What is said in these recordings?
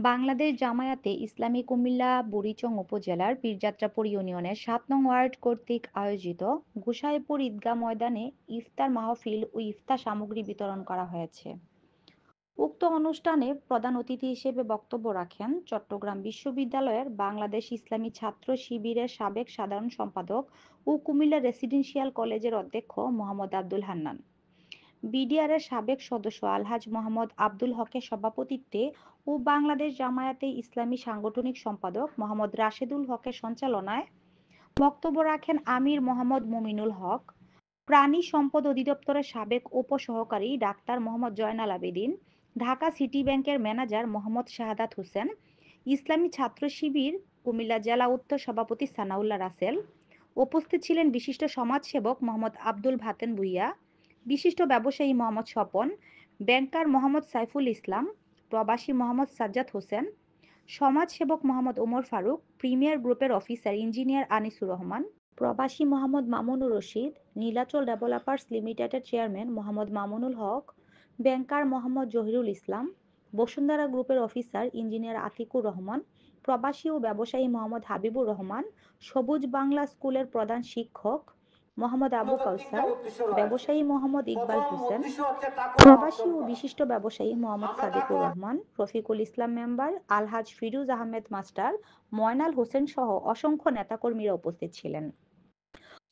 বাংলাদেশ জামায়াতে ইসলামী কুমিল্লা বুড়িচং উপজেলার পীরযাত্রাপুর ইউনিয়নের ৭ নং ওয়ার্ড কর্তৃক আয়োজিত গোসাইপুর ঈদগাহ ময়দানে ইফতার মাহফিল ও ইফতার সামগ্রী বিতরণ করা হয়েছে। উক্ত অনুষ্ঠানে প্রধান অতিথি হিসেবে বক্তব্য রাখেন চট্টগ্রাম বিশ্ববিদ্যালয়ের বাংলাদেশ ইসলামী ছাত্র শিবিরের সাবেক সাধারণ সম্পাদক ও কুমিল্লা রেসিডেন্সিয়াল কলেজের অধ্যক্ষ মোহাম্মদ আব্দুল হান্নান। বিডিআরের সাবেক সদস্য আলহাজ মোহাম্মদ আব্দুল হকের সভাপতিত্বে ও বাংলাদেশ জামায়াতে ইসলামী সাংগঠনিক সম্পাদক মোহাম্মদ রাশেদুল হকের সঞ্চালনায় বক্তব্য রাখেন আমির মোহাম্মদ মুমিনুল হক, প্রাণী সম্পদ অধিদপ্তরের সাবেক উপসহকারী ডাক্তার মোহাম্মদ জয়নাল আবেদীন, ঢাকা সিটি ব্যাংকের ম্যানেজার মোহাম্মদ শাহাদাত হোসেন, ইসলামী ছাত্র শিবির কুমিল্লা জেলা উত্তর সভাপতি সানাউল্লাহ রাসেল। উপস্থিত ছিলেন বিশিষ্ট সমাজসেবক মোহাম্মদ আব্দুল ভাতেন ভূঁইয়া, বিশিষ্ট ব্যবসায়ী মোহাম্মদ স্বপন, ব্যাংকার মোহাম্মদ সাইফুল ইসলাম, প্রবাসী মোহাম্মদ সাজ্জাদ হোসেন, সমাজসেবক মোহাম্মদ ওমর ফারুক, প্রিমিয়ার গ্রুপের অফিসার ইঞ্জিনিয়ার আনিসুর রহমান, প্রবাসী মোহাম্মদ মামুনুর রশিদ, নীলাচল ডেভেলপার্স লিমিটেডের চেয়ারম্যান মোহাম্মদ মামুনুল হক, ব্যাংকার মোহাম্মদ জহিরুল ইসলাম, বসুন্ধরা গ্রুপের অফিসার ইঞ্জিনিয়ার আতিকুর রহমান, প্রবাসী ও ব্যবসায়ী মোহাম্মদ হাবিবুর রহমান, সবুজ বাংলা স্কুলের প্রধান শিক্ষক মোহাম্মদ আবু কাউসার, ব্যবসায়ী মোহাম্মদ ইকবাল হোসেন, প্রবাসী ও বিশিষ্ট ব্যবসায়ী মোহাম্মদ সাদিকুর রহমান, রফিকুল ইসলাম মেম্বার, আলহাজ ফিরুজ আহমেদ মাস্টার, ময়নাল হোসেন সহ অসংখ্য নেতাকর্মীরা উপস্থিত ছিলেন।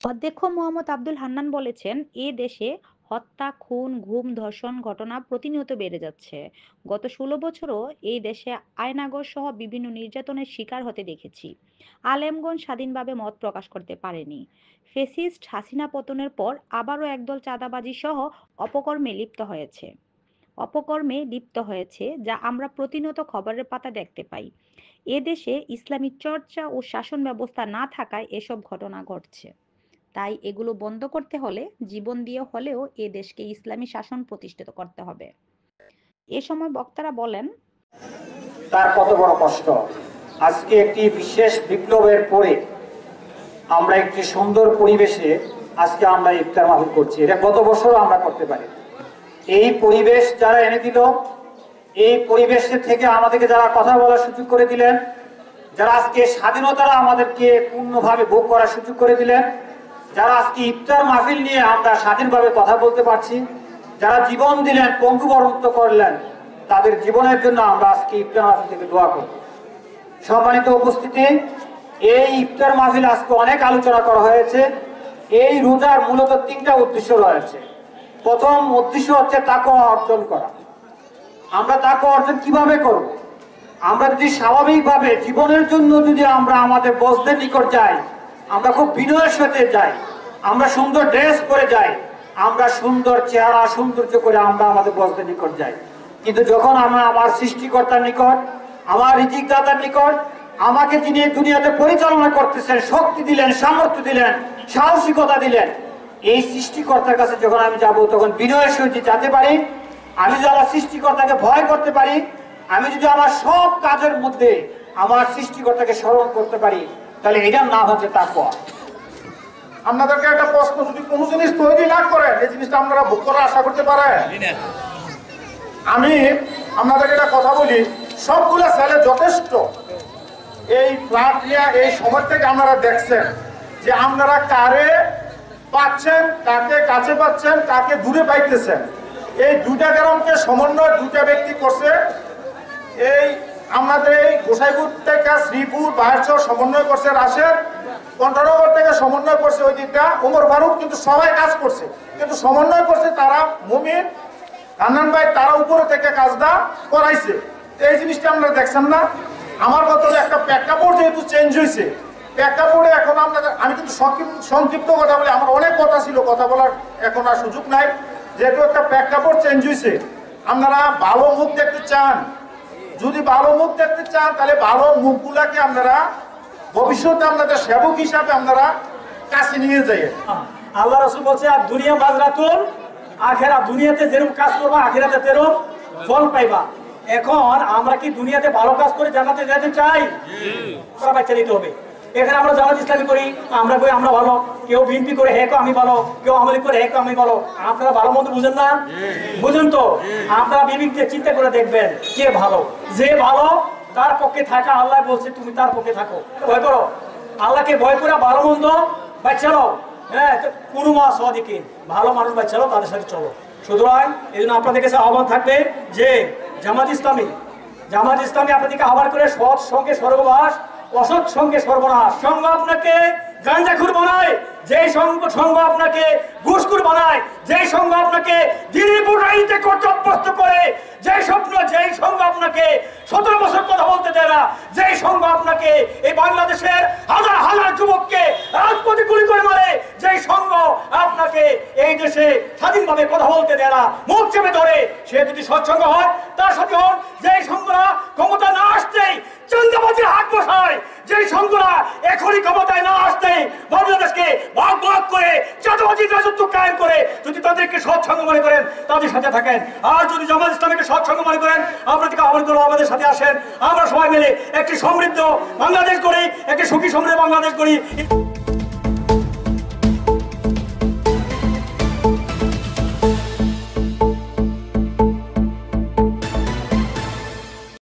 অধ্যক্ষ মোহাম্মদ আব্দুল হান্নান বলেছেন, এ দেশে হত্যা, খুন, গুম, ধর্ষণ ঘটনা প্রতিনিয়ত বেড়ে যাচ্ছে। গত ১৬ বছরও এই দেশে আয়নাগর সহ বিভিন্ন নির্যাতনের শিকার হতে দেখেছি। আলেমগণ স্বাধীনভাবে মত প্রকাশ করতে পারেনি। ফ্যাসিস্ট হাসিনা পতনের পর আবারও একদল চাঁদাবাজি সহ অপকর্মে লিপ্ত হয়েছে, যা আমরা প্রতিনিয়ত খবরের পাতা দেখতে পাই। এ দেশে ইসলামী চর্চা ও শাসন ব্যবস্থা না থাকায় এসব ঘটনা ঘটছে। তাই এগুলো বন্ধ করতে হলে জীবন দিয়ে হলেও এ দেশকে ইসলামী শাসন প্রতিষ্ঠিত করতে হবে। এ সময় বক্তারা বলেন, তার কত বড় কষ্ট। আজকে একটি বিশেষ বিপ্লবের পরে আমরা একটি সুন্দর পরিবেশে আজকে আমরা ইফতার মাহফিল করছি। এটা গত বছরও আমরা করতে পারি। এই পরিবেশ যারা এনে দিল, এই পরিবেশের থেকে আমাদেরকে যারা কথা বলার সুযোগ করে দিলেন, যারা আজকে স্বাধীনতারা আমাদেরকে পূর্ণভাবে ভোগ করার সুযোগ করে দিলেন, যারা আজকে ইফতার মাহফিল নিয়ে আমরা স্বাধীনভাবে কথা বলতে পারছি, যারা জীবন দিলেন, পঙ্গুবরণত্ব করলেন, তাদের জীবনের জন্য আমরা আজকে ইফতার মাহফিল থেকে দোয়া করব। সম্মানিত উপস্থিতি, এই ইফতার মাহফিল আজকে অনেক আলোচনা করা হয়েছে। এই রোজার মূলত ৩টা উদ্দেশ্য রয়েছে। প্রথম উদ্দেশ্য হচ্ছে তাকওয়া অর্জন করা। আমরা তাকওয়া অর্জন কিভাবে করব? আমরা যদি স্বাভাবিকভাবে জীবনের জন্য যদি আমরা আমাদের বসদের নিকট যাই, আমরা খুব বিনয়ের সাথে যাই, আমরা সুন্দর ড্রেস পরে যাই, আমরা সুন্দর চেহারা সৌন্দর্য করে আমরা আমাদের বসদের নিকট যাই। কিন্তু যখন আমরা আমার সৃষ্টিকর্তার নিকট, আমার রিজিকদাতার নিকট, আমাকে যিনি দুনিয়াতে পরিচালনা করতেছেন, শক্তি দিলেন, সামর্থ্য দিলেন, সাহসিকতা দিলেন, এই সৃষ্টিকর্তার কাছে যখন আমি যাব, তখন বিনয়ের সহিত যেতে পারি। আমি যদি আমার সৃষ্টিকর্তাকে ভয় করতে পারি, আমি যদি আমার সব কাজের মধ্যে আমার সৃষ্টিকর্তাকে স্মরণ করতে পারি, তাহলে এটার নাম হচ্ছে তাকওয়া। আপনাদেরকে একটা প্রশ্ন, যদি কোনো জিনিস তৈরি না করেন, এই জিনিসটা আপনারা ভোগ করার আশা করতে পারেন? আমি আপনাদেরকে একটা কথা বলি, সবগুলো ছেলে যথেষ্ট। এই ফ্ল্যাট নিয়ে এই সময় থেকে আপনারা দেখছেন যে আপনারা কারে পাচ্ছেন, কাকে কাছে পাচ্ছেন, কাকে দূরে পাইতেছেন। এই দুইটা গ্রামকে সমন্বয় দুইটা ব্যক্তি করছে। এই আমাদের এই গোসাইপুর থেকে শ্রীপুর বাহেরচর সমন্বয় করছে রাশেদ, কন্টানগর থেকে সমন্বয় করছে ওই দিকটা ওমর ফারুক। কিন্তু সবাই কাজ করছে, কিন্তু সমন্বয় করছে তারা মুমিন হান্নান ভাই, তারা উপরে থেকে কাজটা করাইছে। এই জিনিসটা আপনারা দেখছেন না? আমার কথা, একটা প্রেক্ষাপট যেহেতু চেঞ্জ হয়েছে, প্রেক্ষাপটে এখন আমি কিন্তু সংক্ষিপ্ত কথা বলি, আমার অনেক কথা ছিল, কথা বলার এখন আর সুযোগ নাই। যেহেতু একটা প্রেক্ষাপট চেঞ্জ হয়েছে, আপনারা ভালো মুখ দেখতে চান। যদি ভালো মুখ দেখতে চান, তাহলে ভালো মুখগুলাকে আপনারা ভবিষ্যতে আপনাদের সেবক হিসাবে আপনারা কাছে নিয়ে যাই। আল্লাহ রাসূল বলছে, আর দুনিয়া বাজরাতুল আখিরা, দুনিয়াতে যেরকম কাজ করবা আখিরাতে তেরম ফল পাইবা। এখন আমরা কি দুনিয়াতে ভালো কাজ করে জান্নাতে যেতে চাই? আমরা বাচ্চা নিতে হবে। এখানে আমরা জামাত ইসলামী করি, আমরা কই আমরা ভালো, কেউ বিএনপি করে হ্যাঁ আমি ভালো, কেউ আওয়ামী লীগ করে হ্যাঁ আমি ভালো। আপনারা ভালো মন্দ বুঝেন না? বুঝেন তো? আপনারা বিবেক দিয়ে চিন্তা করে দেখবেন কে ভালো। যে ভালো তার পক্ষে থাকা, আল্লাহ বলছে তুমি তার পক্ষে থাকো, ভয় করো, আল্লাহকে ভয় করে ভালো মন্দ বাচ্চালো, হ্যাঁ কুরুমা সাদিকিন, ভালো মানুষ বাচ্চালো, তাদের সাথে চলো। সুতরাং এই জন্য আপনাদের কাছে আহ্বান থাকবে যে জামাত ইসলামী আপনাদেরকে আহ্বান করে সৎ সঙ্গে স্বর্গবাস, অসৎ সঙ্গে সর্বনাশ। সঙ্গ আপনাকে গাঞ্জাখুর বানায়, যে সঙ্গ আপনাকে ঘুষখোর বানায়, যে সঙ্গ আপনাকে দিনে বুড়াইতে করতে অভ্যস্ত করে, যে সঙ্গ আপনাকে 17 বছর কথা বলতে দেয় না, যে সঙ্গ আপনাকে এই বাংলাদেশের হাজার হাজার যুবককে রাজপথে গুলি করে মারে, যে সঙ্গ আপনাকে এই দেশে স্বাধীনভাবে কথা বলতে দেয় না, মুখ চেপে ধরে, সে যদি সৎসঙ্গ হয় তার সাথে হন। যে সঙ্গরা ক্ষমতা না আসতেই চাঁদাবাজির হাত বসায়, যে সঙ্গরা এখনই ক্ষমতায় না আসতেই বাংলাদেশকে ভাগ ভাগ করে চাঁদাবাজির রাজত্ব কায়েম করে, যদি তাদেরকে সৎসঙ্গ মনে করেন তাদের সাথে থাকেন। আর যদি জামাত ইসলামীকে সৎসঙ্গ মনে করেন, আপনাদেরকে আহ্বান করবো আমাদের সাথে আসেন, আমরা সবাই মিলে একটি সমৃদ্ধ বাংলাদেশ করি, একটি সুখী সমৃদ্ধ বাংলাদেশ করি।